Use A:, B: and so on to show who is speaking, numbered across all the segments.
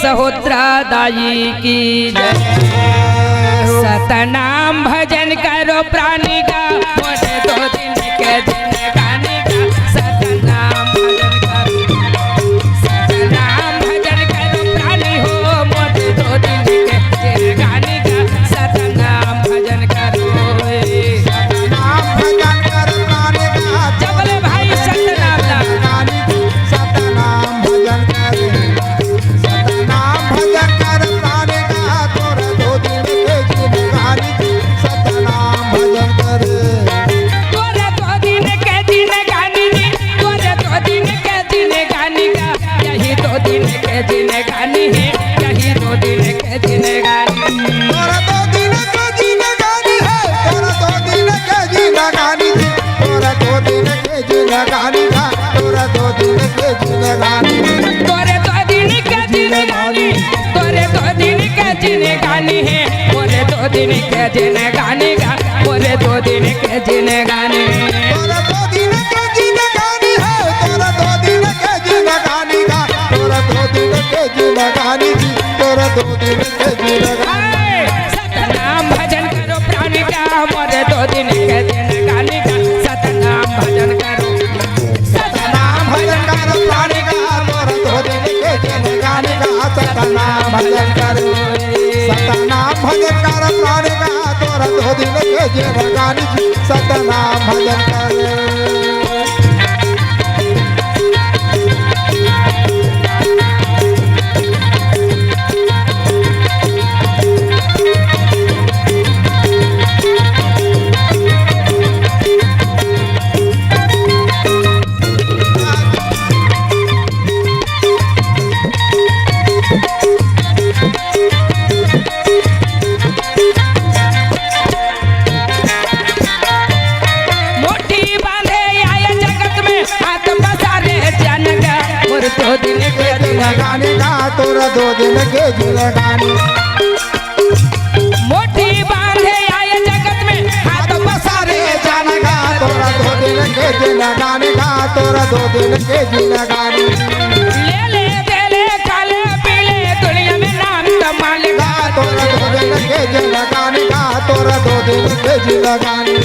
A: सहोत्रा दाई की जय। सतनाम भजन करो प्राणी का मोटे 2 दिन के दिन गाने का। सतनाम भजन करो, सतनाम भजन करो प्राणी हो मोटे 2 दिन के दिन गाने का। सतनाम भजन करो,
B: सतनाम भजन कर प्राणी का।
A: जबले भाई सतनाम
B: गानी सतनाम भजन कर, सतनाम भजन कर प्राणी का। तोरा 2 दिन के दिन गानी सतनाम भजन कर।
A: तोरे 2 दिन के दिन गाने की, तोरे 2 दिन के दिन गाने का। यही 2 दिन के दिन गाने है, यही 2 दिन के दिन गाने।
B: तोरा 2 दिन के दिन गानी है, तोरा 2 दिन के दिन गानी, तोरा 2 दिन के दिन गानी का। तोरा 2 दिन के दिन गानी,
A: तोरे 2 दिन के दिन गाने, तोरे 2 दिन के दिन गाने है। मोरे 2 दिन के दिन गाने का, मोरे 2 दिन के दिन गाने।
B: तोरा 2 दिन के दिन गानी है, तोरा 2 दिन के दिन गानी का। तोरा 2 दिन के दिन गानी, तोरा 2 दिन के दिन गानी।
A: सतनाम भजन करो प्राणी का, मोरे 2 दिन के दिन गाने का। सतनाम भजन करो,
B: सतनाम भजन कर प्राणी का। तोरा 2 दिन के दिन गानी का। सतनाम भजन कर, सतनाम भजन कर प्राणी का। तोरा 2 दिन के दिन गानी, सतनाम भजन कर।
A: मुट्ठी बांधे आए जगत में, हाथ पसारे जन का। मोरे 2 दिन के दिन
B: गाने का। तोरा 2 दिन के दिन गानी,
A: मुट्ठी बांधे आए जगत में, हाथ
B: पसारे जाने का। तोरा 2 दिन के दिन गाने का। तोरा 2 दिन के दिन गानी,
A: ले ले दे ले काले पीले दुनिया में नाम कमाल का।
B: तोरा 2 दिन के दिन गाने का। तोरा 2 दिन के दिन गानी,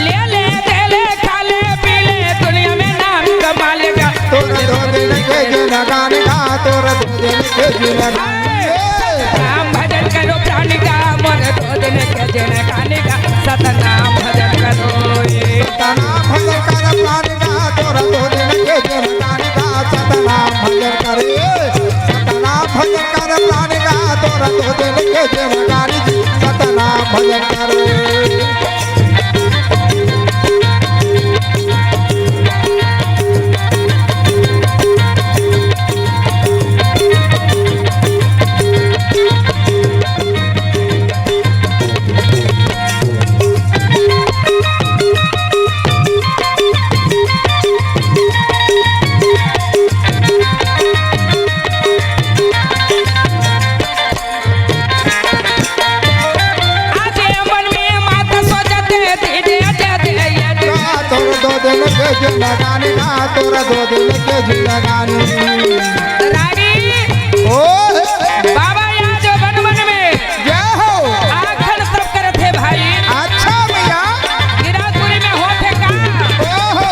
A: ले ले दे ले काले पीले दुनिया में नाम कमाल का।
B: तोरा 2 दिन के दिन गाने का। तोरा 2 दिन के दिन गानी।
A: सतनाम भजन करो प्राणी का, मोरे 2 दिन के दिन गाने का। सतनाम भजन करो,
B: सतनाम भजन कर प्राणी का। तोरा 2 दिन के दिन गाने का। सतनाम भजन कर, सतनाम भजन कर प्राणी का। तोरा 2 दिन के दिन गानी, सतनाम भजन कर।
A: आजे मन में माता सोचते धीरे दे ये।
B: तोरा 2 दिन के दिन गाने का। तोरा 2 दिन के दिन गानी।
A: रानी
B: ओ
A: बाबा यहाँ जो वन वन में
B: जय हो।
A: आखन सब करत है भाई।
B: अच्छा भैया।
A: गिरापुरी में होते का
B: ओहो,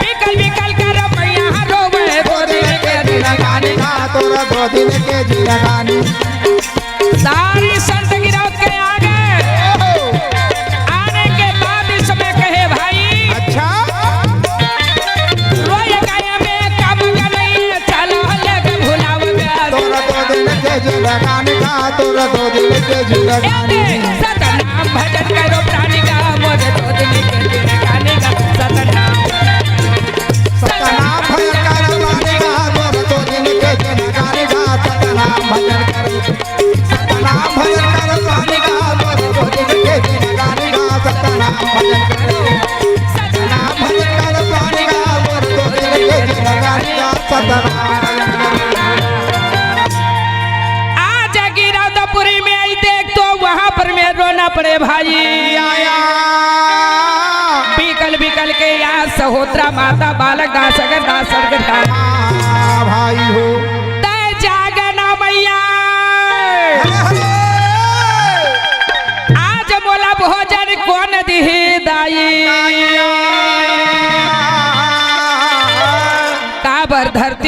A: बिकल बिकल कर मैया रोवे 2 दिन के दिन गाने का।
B: तोरा 2 दिन के दिन गानी।
A: सारी संत गिरफ्त के आगे आने के बाद इस समय कहे भाई,
B: अच्छा
A: रोए गाया में काम का नहीं चलो लेके भुलाओगे।
B: तोरा 2 दिन के दिन गाने का। तोरा 2 दिन के दिन गानी।
A: सतनाम भजन करो प्राणी का, मोरे 2 दिन के दिन गाने का। सतनाम
B: सतनाम भजन कर प्राणी का। तोरा 2 दिन के दिन गाने का। सतनाम भजन कर, सतनाम भजन कर प्राणी का। तोरा 2 दिन के दिन गाने का। सतनाम भजन कर, सतनाम भजन कर प्राणी का। तोरा 2 दिन के दिन गाने का। सतनाम
A: आज गिरौदपुरी में आई देख तो वहाँ पर मैं रोना पड़े भाई।
B: आया
A: बिकल बिकल के यहाँ सहोत्रा माता बालक दास अगर दास स्वर्ग
B: भाई हो।
A: तय जागर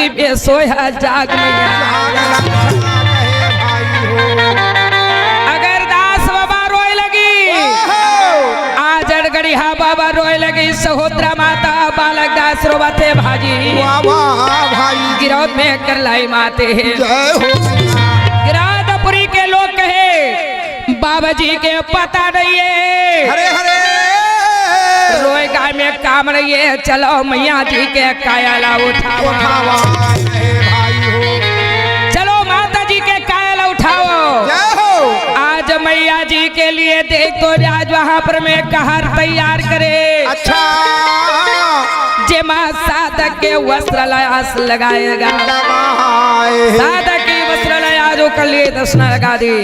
A: धरती पे सोया जाग मैया। अगर दास बाबा रोए लगी, आज अड़गड़िया बाबा रोए लगी, सहोदरा माता बालक दास रोबते भाजी। गिरौद में कर लाई माते गिरादपुरी के लोग कहे बाबा जी के पता नहीं है,
B: हरे हरे
A: रोए गाय में काम नहीं है, चलो मैया जी के कायला उठाओ, चलो माता जी के कायला उठाओ। आज मैया जी के लिए देख तो आज वहाँ पर मैं कहार तैयार करे।
B: अच्छा
A: जे माँ साधक के वस्त्र लयास लगाएगा, साधक के वस्त्र लयाजों के लिए दर्शन लगा दी।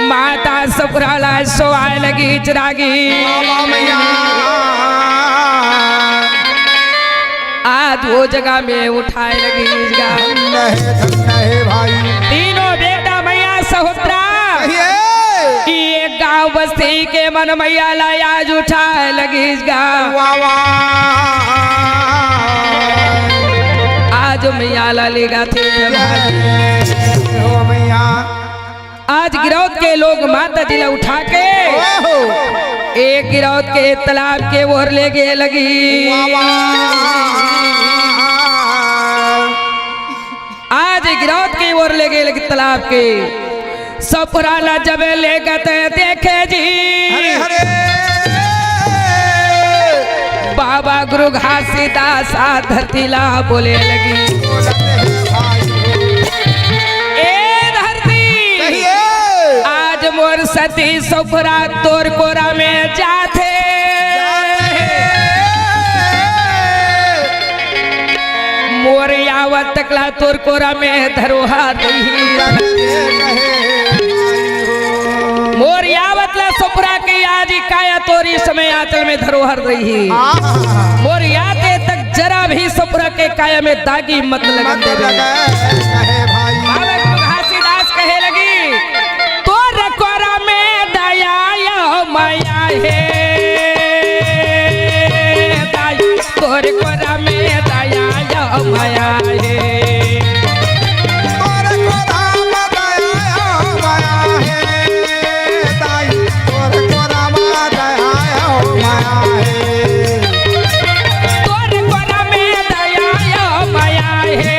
A: माता सपुराला सोआए लगी चिरागी, आज वो जगह में उठाए लगी
B: भाई।
A: तीनों बेटा मैया सहोदरा एक गांव बस्ती के मन मैया लायाज उठाए लगी आज मैया लालेगा थे
B: मैया।
A: आज गिरौद के लोग माता जी ला उठा के एक गिरौद के तालाब के ओर ले गए लगी। आज गिरौद की ओर ले गए लगी तालाब के। सपुराला जब ले गए देखे जी,
B: हरे हरे
A: बाबा गुरु घासीदास धरती ला बोले लगी, आज मोर सती सपुरा तोर कोरा में जाते, मोर यावत तकला तोर कोरा में धरोहर मोर यावत ला सपुरा के आज काया तोरी समय आंचल में धरोहर रही। मोर याते तक जरा भी सपुरा के काया में दागी मत लगन देवे। बाबा गुरु घासीदास कहे लगी, तोर कोरा में दया माया है, तोर कोरा में दया माया है, माया है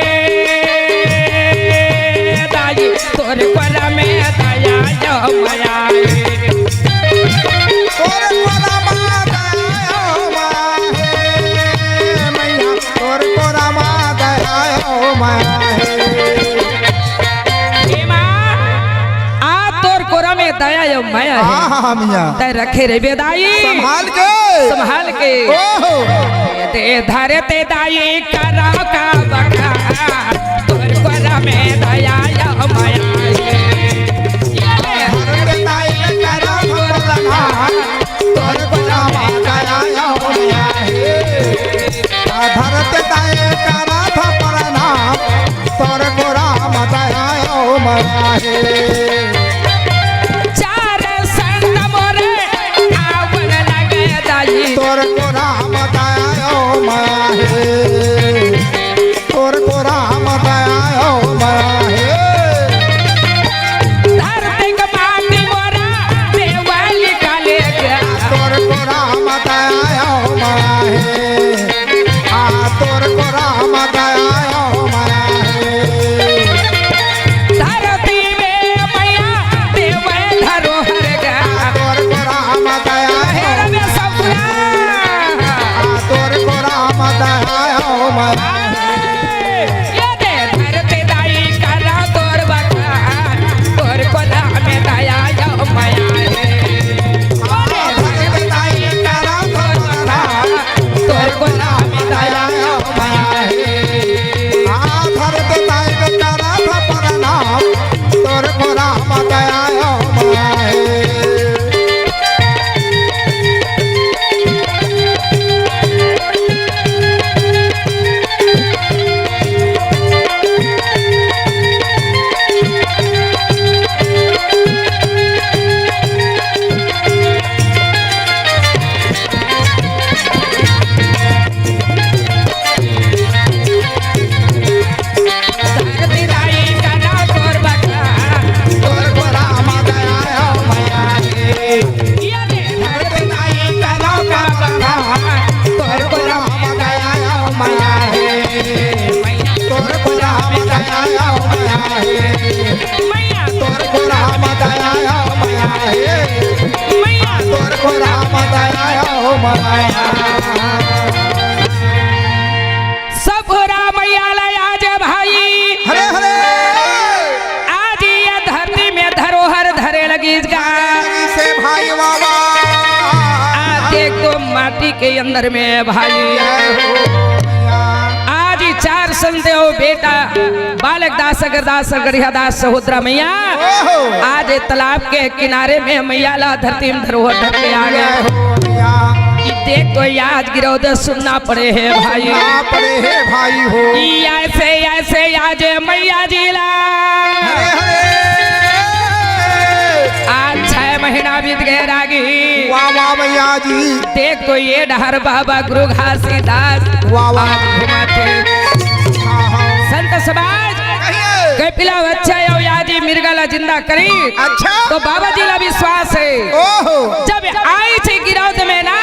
A: तय रखे रे बेदाई संभाल के दे धरे ते दाई करा का बका, तोर कोरा में दया माया है,
B: तोर कोरा में दया माया है, धरते दाए करा था प्रणाम, तोर कोरा में दया माया है। तोर को राम दयाओ माया है, तोर को राम दयाओ माया है,
A: धरती का माटी मोरा देवाल काले गया,
B: तोर को राम दयाओ माया है, तोर को राम दयाओ माया है,
A: धरती में माया सब मैया आज भाई
B: हरे हरे
A: आज ये धरती में धरोहर धरे लगी
B: से भाई बाबा
A: आज देख तो माटी के अंदर में भाई आज ही 4 संदेव बेटा बालक दास अगरदास अगरिया दास सहोदरा मैया आज तालाब के किनारे में मैया ला धरती में धरोहर धर के आ गए। देख तो आज गिरौद सुनना पड़े है भाई
B: पड़े है भाई हो
A: ऐसे ऐसे आज मैया जिला आज 6 महीना बीत गए रागी
B: वाह वाह मैया जी
A: देख तो ये डहर बाबा गुरु घासीदास
B: वाह वाह
A: संत समाज कपिला अच्छा याजी मिर्गला जिंदा करी
B: अच्छा
A: तो बाबा जी ला विश्वास है
B: ओहो
A: जब आई थी गिरौद में ना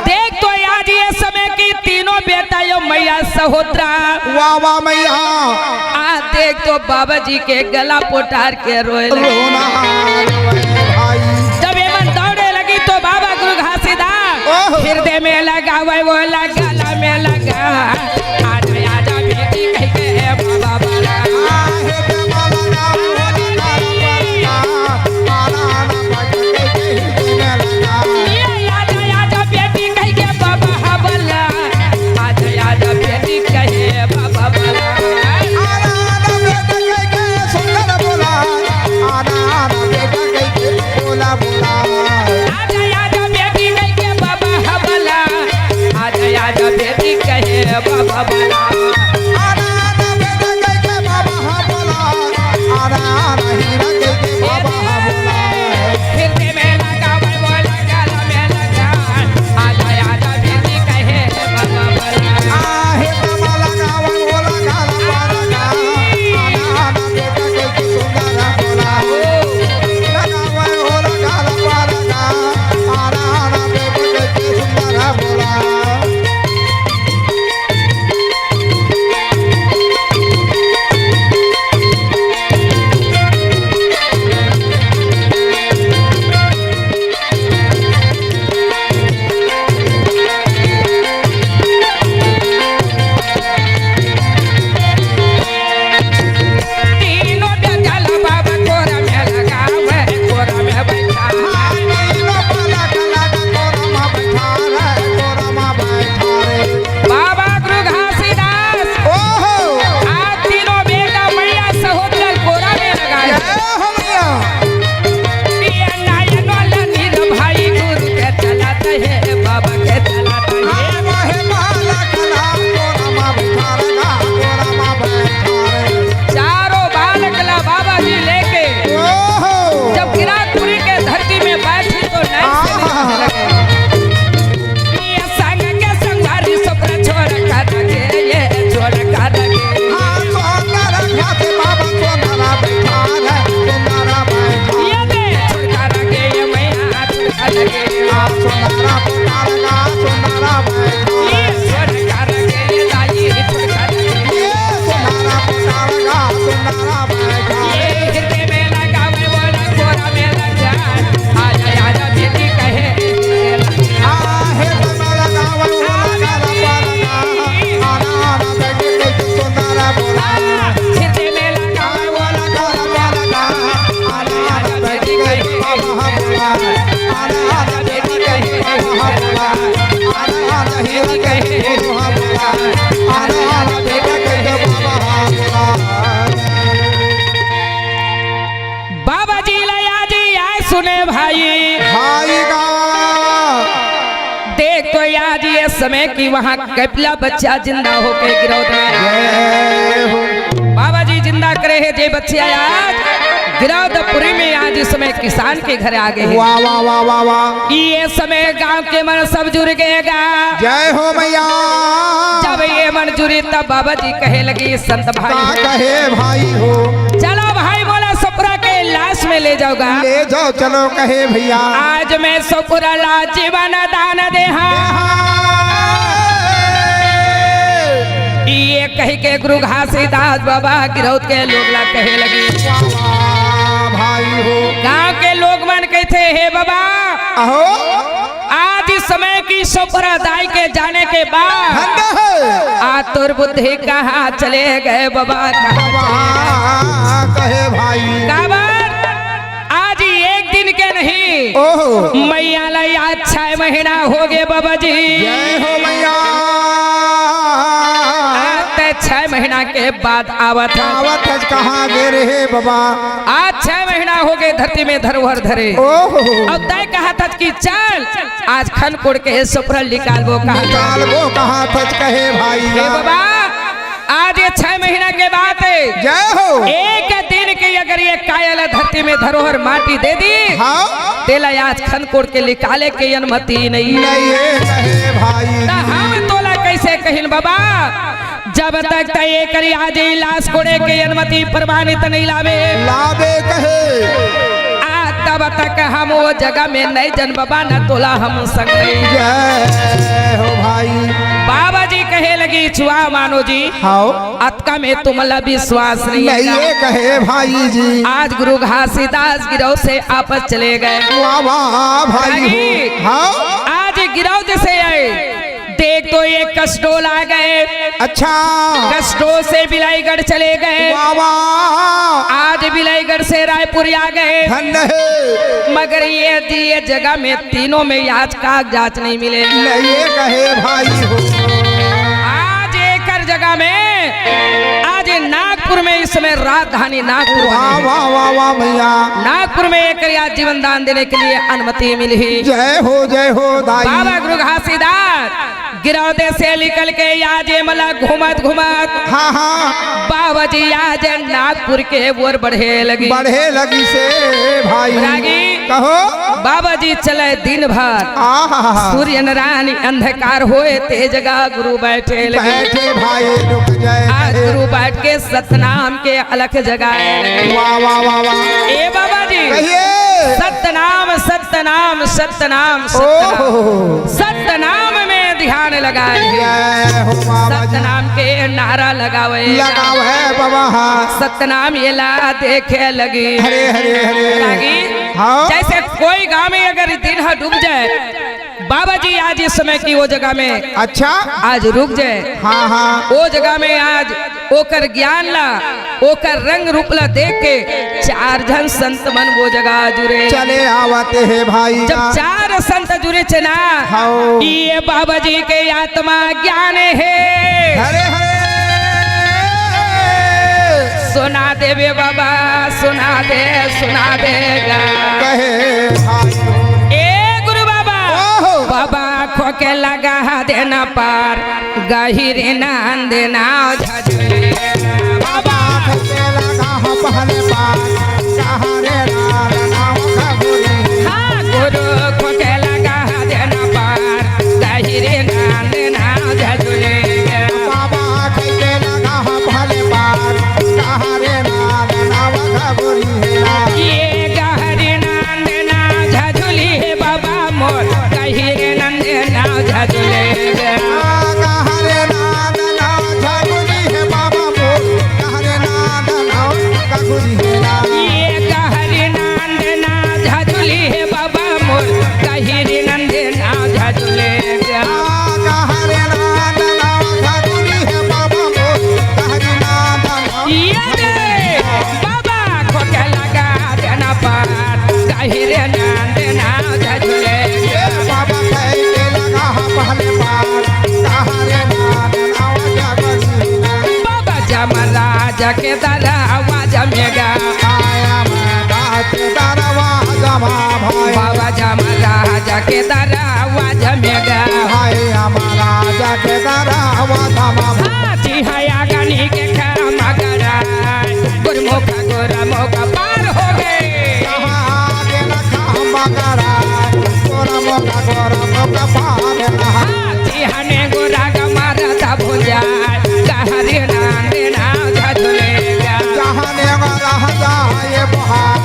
A: देख तो आज ये समय की तीनों बेटा यो मैया सहोदरा
B: वाह वाह मैया
A: आ देख तो बाबा जी के गला पोटार के रोए
B: रोना भाई
A: जब ये मन दौड़े लगी तो बाबा गुरु घासीदास हृदय में लगा वो लगा गला में लगा आजा बेटी कह के बाबा बाबा बोला समय की वहाँ कपिला बच्चा जिंदा होके गिरौद में बाबा जी जिंदा करे है जे बच्चे आज गिरौदपुरी में आज इस समय किसान के घर आ गए।
B: वाह वाह वाह वाह वाह
A: ये समय गांव के मन सब जुड़ गएगा।
B: जय हो मैया।
A: जब ये मन जुड़ी तब बाबा जी कहे लगी संत भाई
B: कहे भाई हो
A: चलो भाई बोला सपुरा के लाश में ले जाओगा
B: ले जाओ चलो कहे भैया
A: आज मैं सपुरा ला जीवन दान दे ये कही के गुरु घासीदास बाबा गिरौद के लोग ला कहे लगी भाई हो गांव के लोग मन कहते हे बाबा
B: अहो
A: आज इस समय की संप्रदाय के जाने के बाद
B: धन्य है
A: आ तोर बुद्धि कहाँ चले गए बाबा
B: बाबा कहे भाई
A: काबर आज एक दिन के नहीं
B: ओह
A: मैया लाई आज 6 महीना हो गए बाबा जी
B: जय हो मैया
A: 6 महीना के बाद आवत
B: आवत है कहाँ गे रे बाबा
A: आज 6 महीना हो गए धरती में धरोहर धरे
B: ओह
A: अब तय कहा था कि चल आज खन कोड़ के सफरल निकाल वो कहा
B: निकाल वो कहाँ थच कहे भाई
A: हे बाबा आज ये 6 महीना के बाद है
B: जय हो
A: एक दिन के अगर ये कायल धरती में धरोहर माटी दे दी
B: हाँ
A: तेला आज खन कोड़ के निकाले के अनुमति नहीं
B: नहीं है कहे भाई
A: ता हम तोला कैसे कहिन बाबा जब तक तय करी आज लाश कोड़े के अनुमति प्रमाणित नहीं लावे
B: लावे कहे
A: तब तक हम वो जगह में नहीं जन बाबा न तोला हम संग नहीं
B: जय हो भाई
A: बाबा जी कहे लगी छुआ मानो जी
B: हाँ
A: अतका में तुमला विश्वास नहीं
B: नहीं
A: है
B: ये कहे भाई जी
A: आज गुरु घासीदास गिरौद से आपस चले गए
B: वाह वाह भाई हो हाँ
A: आज गिरौद से आए देख तो ये कस्टोल आ गए
B: अच्छा
A: कस्टोल से बिलाईगढ़ चले गए
B: वाह वाह
A: आज बिलाईगढ़ से रायपुर आ गए
B: धन्य है
A: मगर ये जगह में तीनों में आज कागजात नहीं मिले
B: नहीं ये कहे भाई हो
A: आज एक जगह में आज नागपुर में इस समय राजधानी नागपुर
B: वाह
A: बने।
B: वाह वाह वाह मैया
A: नागपुर में एक आज जीवन दान देने के लिए अनुमति मिली
B: जय हो दाई
A: बाबा गुरु घासीदास गिरौदे से निकल के आज मला घुमत घुमत
B: हाँ हाँ
A: बाबा जी आज नागपुर के ओर बढ़े लगी
B: बढ़े लगी से भाई
A: रागी।
B: कहो
A: बाबा जी चले दिन भर
B: आहा
A: सूर्य नारायण अंधकार होए ते जगह गुरु बैठे लगे
B: बैठे भाई रुक जाए
A: आज गुरु बैठ के सतनाम के अलख जगाए
B: वाह वाह वाह वाह
A: ए बाबा जी
B: कहिए
A: सतनाम सतनाम सतनाम
B: ओह
A: सतनाम में ध्यान लगाए
B: जय हो बाबा जी
A: सतनाम के नारा लगावे
B: लगाव है बाबा हाँ
A: सतनाम ये ला देखे लगी
B: हरे हरे हरे
A: लगी
B: हाँ
A: जैसे कोई गांव में अगर दिन डूब जाए बाबा जी आज इस समय की वो जगह में
B: अच्छा
A: आज रुक जाए
B: हाँ हाँ
A: वो जगह में आज ओकर ज्ञान ला ओकर रंग रूप ला देख के 4 जन संत मन वो जगह जुड़े
B: चले आवते है भाई
A: जब 4 संत जुड़े चे ना
B: हाँ
A: ये बाबा जी के आत्मा ज्ञान है
B: हरे हरे
A: सुना दे बे बाबा सुना देगा
B: कहे भाई
A: ए गुरु बाबा
B: ओहो
A: बाबा खो के लगा देना पार गहिरे नंद नाव झजुले
B: बाबा खसे लगा हो पहले पार कहाँ रे नार नाव खबुली
A: हाँ गुरु खो के लगा देना पार गहिरे नंद नाव झजुले
B: बाबा खसे लगा हो पहले पार कहाँ रे नार नाव खबुली
A: ये गहरे नंद नाव झजुली है बाबा मोर गहिरे नंद नाव झजुले
B: कहाँ रे नार नाव खबुली है बाबा मोर कहाँ रे नार नाव खबुली
A: ये गहरे नंद नाव झजुली है बाबा मोर गहिरे नंद नाव झजुले
B: कहाँ रे नार नाव खबुली है बाबा मोर कहाँ रे नार नाव
A: ये दे बाबा खो के लगा देना पार गहिरे नंद नाव झजुले
B: बाबा कहके लगा पहले पार कहाँ रे नार नाव खबुली
A: बाबा जमराज के दरवा जमेगा
B: आया मैं बात दरवाजा भाई
A: बाबा जमराज के दरवा जमेगा
B: भाई हमारा जाके दरवाजा भाई
A: हाथी हया गनी के खरा मगराय गुरमुख पार हो गए
B: कहाँ के रखा मगरा गोरा मोका पार रहा
A: हाथी हने गोरा गमरता भुजाय गहरे नंद नाव झजुलेगा
B: जहाँ ने रह जाए बहार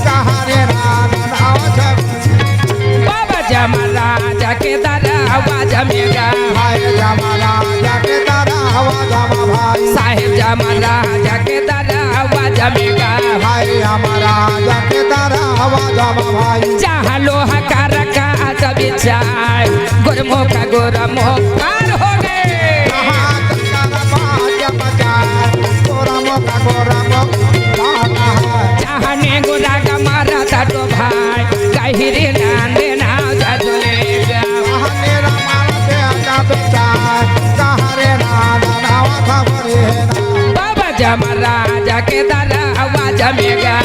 B: कहाँ रे नार नाव खबुली
A: बाबा जमराज के दरवा जमेगा
B: भाई हमारा जाके दरवाजा भाई
A: साहेब जमराज के दरवा जमेगा
B: भाई हमारा जाके दरवाजा भाई
A: जहाँ लोहा का रखा जब चाय गोरा मोकार हो गए।
B: कहाँ जंगल बाज बजाए गोरा मोका है।
A: चाहने गोरा का मारा था तो भाई गहिरी नांदे ना झुलेगा।
B: कहाँ मेरा माल पे आजा बेचाए कहाँ रे नाना नावा खबर है ना।
A: बाबा जमराजा के दरा आवाज मेगा।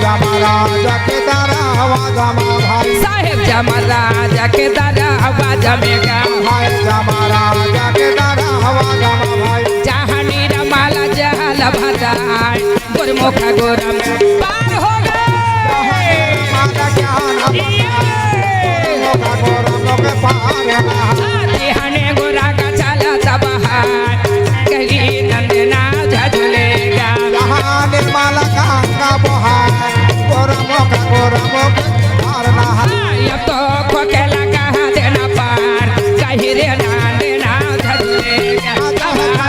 B: जमराजा के दरा आवाज में भाई
A: साहेब जमराजा के दरा आवाज मेगा।
B: भाई जमराजा के दरा आवाज में भाई
A: चाहनी रमाला जहल भदाय गुरमुखा गोरम पार हो गए।
B: माता ज्ञान के पार
A: हने गोरा का चला तबहार कहीं नंदना झुलेगा।
B: जहाँ निर्मल गंगा बहाए गोरमो पार नहा।
A: अब तो खोखेला कहा देना पार कहीं रे नांदना झुलेगा।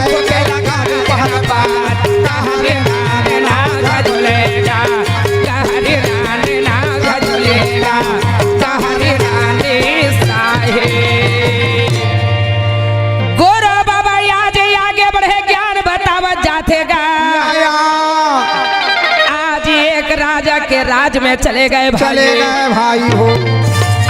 A: खोखेला कहा देना पार कहीं रे नांदना झुलेगा। कहीं रे नांदना झुलेगा। कहीं रे नांदे साहे। गोरा बाबा आज आगे बढ़े ज्ञान बतावत जातेगा। आज एक राजा के राज में चले गए भाई।
B: चले गए भाई हो।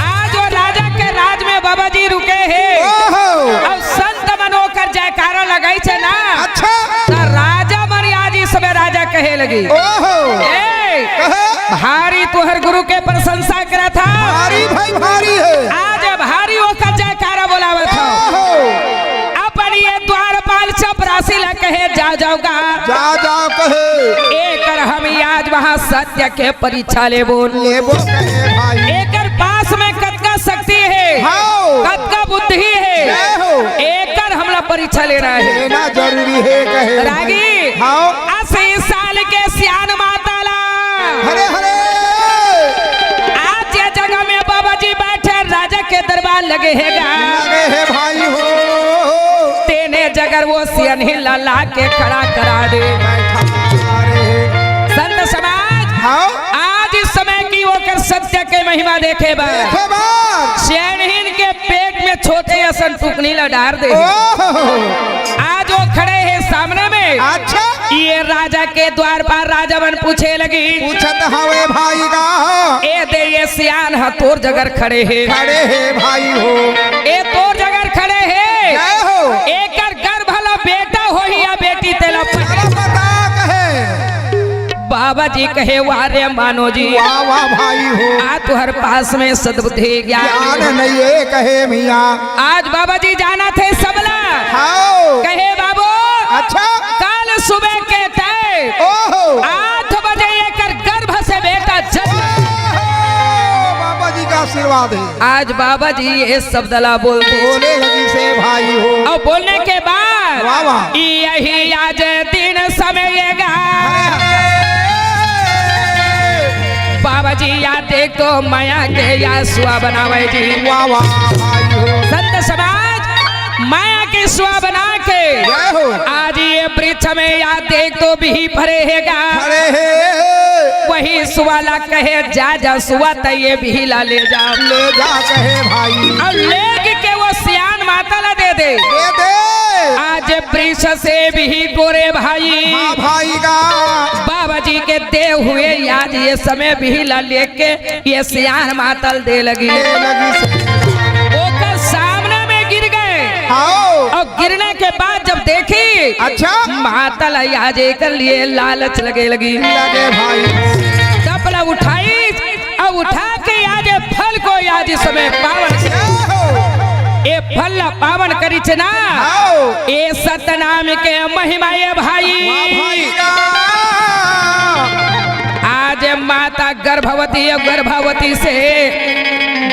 A: आज वो राजा के राज में बाबा जी रुके हैं।
B: ओहो
A: अब संत मनोकर जयकारा लगाई छे ना।
B: अच्छा
A: तो राजा मरी आज इस समय राजा कहे लगी
B: ओहो
A: ए
B: कहे
A: भारी तुहर गुरु के प्रशंसा करा था।
B: भारी भाई भारी है।
A: आज भारी होकर जयकारा बोलावत था।
B: ओहो
A: अपन ये द्वारपाल चपरासी ला कहे जा जाओगा।
B: जा जाओ कहे
A: एकर हम आज वहाँ सत्य के परीक्षा ले बोल।
B: लेबो कहे भाई
A: एकर पास में कतका शक्ति है
B: हाओ
A: कतका बुद्धि है।
B: जय हो।
A: एकर हमला परीक्षा लेना है।
B: लेना जरूरी है कहे
A: रागी
B: हाओ
A: 80 साल के सियान माताला
B: हरे हरे
A: आज ये जगह में बाबा जी बैठे राजा के दरबार लगे हैगा।
B: लगे है भाई हो।
A: तेने जगर वो सियन ही ला के खड़ा करा दे।
B: बैठा रे
A: संत समाज
B: हाओ
A: आज इस समय की वो कर सत्य के महिमा देखे बा।
B: देखे बात
A: शहरहीन के पेट में छोटे असन टुकनी ला डार दे।
B: ओहो
A: आज वो खड़े हैं सामने में।
B: अच्छा
A: ये राजा के द्वार पर राजा बन पूछे लगी
B: पूछत हवे भाई का
A: ए दे ये सियान हा तोर जगर खड़े है।
B: खड़े है भाई हो।
A: ए तोर जगर खड़े है।
B: जय हो
A: एकर गर्भ भला बेटा हो या बेटी तेला
B: चलो बता कहे
A: बाबा जी कहे वारे मानो जी
B: वाह वाह भाई हो।
A: आ तुहर पास में सद्बुद्धि ज्ञान
B: ज्ञान नहीं है कहे मिया
A: आज बाबा जी जाना थे सबला।
B: हाओ
A: कहे बाबू
B: अच्छा
A: कल सुबह के तय
B: ओहो
A: 8 बजे एकर गर्भ से बेटा जन्म।
B: बाबा जी का आशीर्वाद है।
A: आज बाबा जी ये शब्दला बोलते
B: बोले लगी से भाई हो।
A: और बोलने के बाद
B: वाह वाह
A: यही आज दिन समयेगा। बाबा जी या देख तो माया के या सुआ बनावे जी।
B: वाह वाह भाई हो।
A: संत समाज माया के सुआ बना के
B: जय हो
A: आज ये वृक्ष में या देख तो भी भरे हैगा।
B: खड़े है
A: वही सुवाला कहे जा जा सुआ त ये भी ला ले जा।
B: ले जा कहे भाई
A: और ले के वो सियान माता ला दे दे।
B: दे
A: आज वृक्ष से भी गोरे भाई
B: हाँ भाई का
A: बाबा जी के दे हुए याद ये समय भी ला लेके ये सियान मातल दे लगी।
B: ले लगी से
A: ओकर सामने में गिर गए।
B: हाओ
A: और गिरने के बाद जब देखी
B: अच्छा
A: मातल आज कर लिए लालच लगे लगी।
B: लगे भाई
A: कपड़ा उठाई और उठा के आज फल को आज इस समय पावन
B: जय हो।
A: ए फल पावन करी छे ना।
B: हाओ
A: ए सतनाम के महिमा ये
B: वाह भाई
A: भाई
B: का
A: आज माता गर्भवती है। गर्भवती से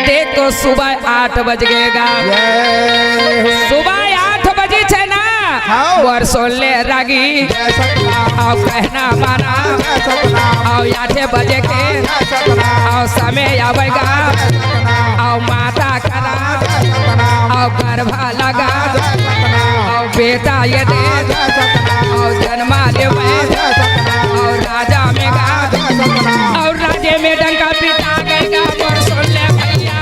A: देखो सुबह 8 बज गएगा।
B: जय हो।
A: सुबह 8 बजे छे ना
B: हाँ।
A: वर्षों ले रागी
B: जय सतनाम
A: और कहना माना
B: जय सतनाम
A: और 8 बजे के
B: जय सतनाम
A: और समय आवेगा
B: जय सतनाम
A: और माता का नाम
B: जय सतनाम
A: और गर्भा लगा
B: जय सतनाम
A: और बेटा ये दे
B: जय सतनाम
A: और जन्मा देवे
B: जय सतनाम
A: और राजा में गा
B: जय सतनाम
A: और राजे में डंका पिटा गएगा। और सुन ले भैया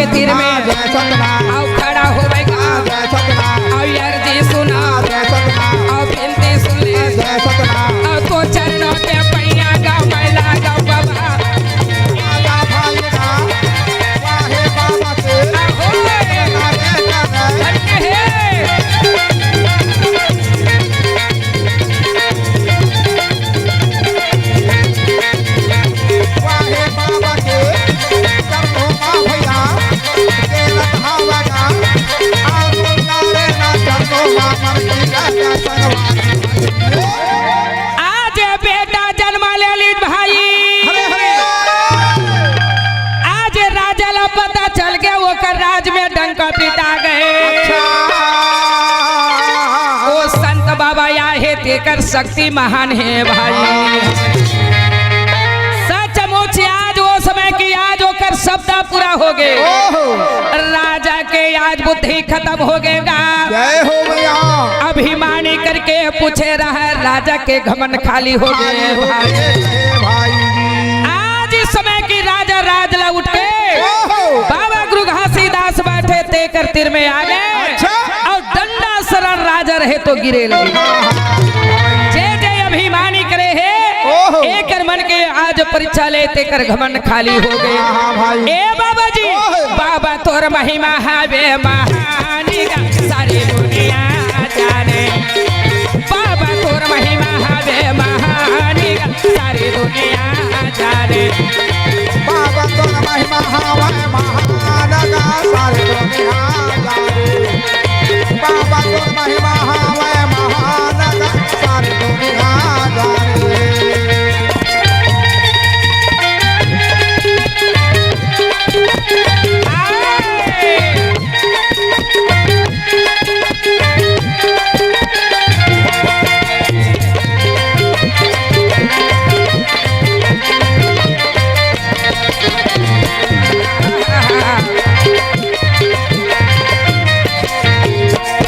A: के तीर में
B: जय सतनाम
A: आओ खड़ा होवेगा
B: जय सतनाम
A: आओ यार जी सुना
B: जय सतनाम
A: आओ बिनती सुन ले
B: जय सतनाम
A: आओ तो चरणों पे पैया गा मैला गा बाबा
B: आजा भाई का वाहे बाबा के
A: आहो धन्य है
B: वाहे बाबा के चरणों में भैया तेरा धावगा आओ नारे ना चरणों में मर की गाजा संगवा
A: आज बेटा जन्मा ले ली भाई
B: हरे हरे
A: आज राजा ला पता चल गया वो कर राज में डंका पिटा गए ओ संत बाबा या है तेकर शक्ति महान है भाई सचमुच आज वो समय की आज होकर शब्द पूरा हो गए
B: ओहो
A: राजा के आज बुद्धि खत्म हो गएगा
B: जय हो भैया
A: अभिमानी करके पूछे रहा राजा के घमंड खाली हो गए भाई
B: भाई
A: आज इस समय की राजा राजला उठ के
B: ओहो
A: बाबा गुरु घासीदास बैठे तेकर तीर में आ गए
B: अच्छा।
A: और डंडा शरण राजा रहे तो गिरे लगे जय जय अभिमानी करे है
B: ओहो।
A: एक मन के आज परीक्षा लेते कर घमंड खाली हो गए
B: हाँ भाई
A: ए बाबा जी
B: ओहो।
A: बाबा तोर महिमा हावे महानी गा सारी दुनिया जाने बाबा तोर महिमा हावे महानी गा सारी दुनिया जाने
B: बाबा तो महिमा हवा महानगा सारे दुनिया जाने बाबा तो महिमा हवा महानगा सारे दुनिया जाने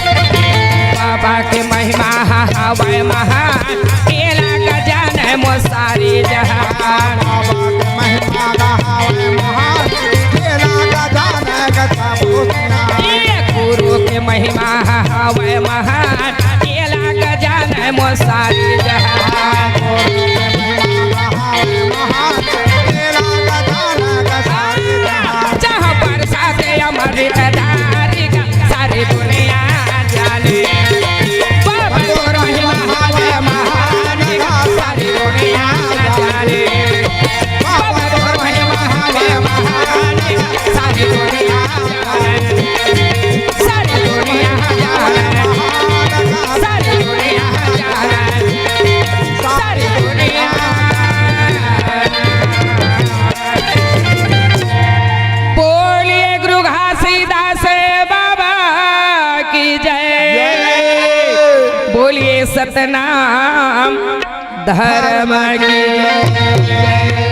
A: बाबा के महिमा हवा महान केला गजान मो सारी जहान
B: बाबा के महिमा गा हवा महान केला का जाने गता भूतिया
A: ये गुरु के महिमा हवा महान केला गजान मो सारी जहान जहाँ पर साथे अमृत धारी का सारी दुनिया जाने बाबा तोर महिमा हवा महान का सारी दुनिया जाने बाबा तोर महिमा हवा महान का सारी दुनिया जाने सारी दुनिया जाने सारी दुनिया जाने सारी दुनिया बोलिए गुरु घासीदास बाबा की जय बोलिए सतनाम धर्म की जय